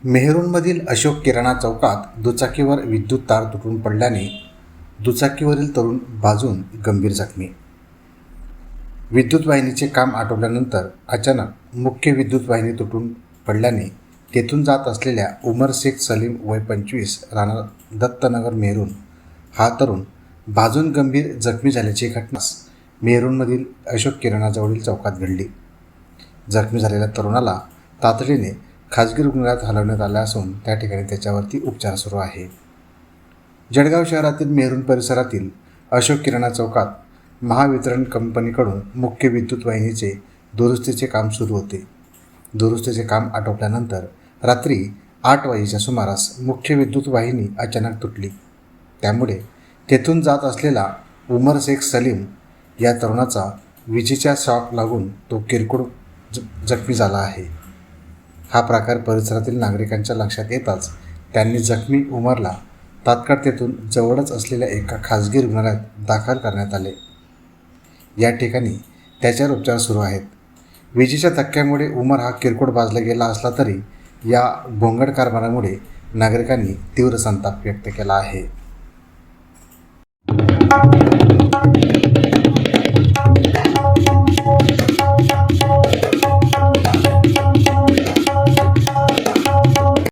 मेहरूणमधील अशोक किराणा चौकात दुचाकीवर विद्युत तार तुटून पडल्याने दुचाकीवरील तरुण भाजून गंभीर जखमी। विद्युत वाहिनीचे काम आटोपल्यानंतर अचानक मुख्य विद्युत वाहिनी तुटून पडल्याने तेथून जात असलेल्या उमर शेख सलीम वय 25 राहणार दत्तनगर मेहरूण हा तरुण भाजून गंभीर जखमी झाल्याची घटना मेहरूणमधील अशोक किराणाजवळील चौकात घडली। जखमी झालेल्या तरुणाला तातडीने खाजगी रुग्णालयात हलवण्यात आले असून त्या ठिकाणी त्याच्यावरती उपचार सुरू आहे। जळगाव शहरातील मेहरूण परिसरातील अशोक किराणा चौकात महावितरण कंपनीकडून मुख्य विद्युत वाहिनीचे दुरुस्तीचे काम सुरू होते। दुरुस्तीचे काम आटोपल्यानंतर रात्री 8 वाजेच्या सुमारास मुख्य विद्युत वाहिनी अचानक तुटली। त्यामुळे तेथून जात असलेला उमर शेख सलीम या तरुणाचा विजेचा शॉक लागून तो किरकोळ जखमी झाला आहे। हा प्रकार परिसरातील नागरिकांच्या लक्षात येताच त्यांनी जखमी उमरला तात्काळ तेथून जवळच असलेल्या एका खाजगी रुग्णालयात दाखल करण्यात आले। या ठिकाणी त्याच्यावर उपचार सुरू आहेत। विजेच्या धक्क्यामुळे उमर हा किरकोळ भाजला गेला असला तरी या भोंगळ कारभारामुळे नागरिकांनी तीव्र संताप व्यक्त केला आहे।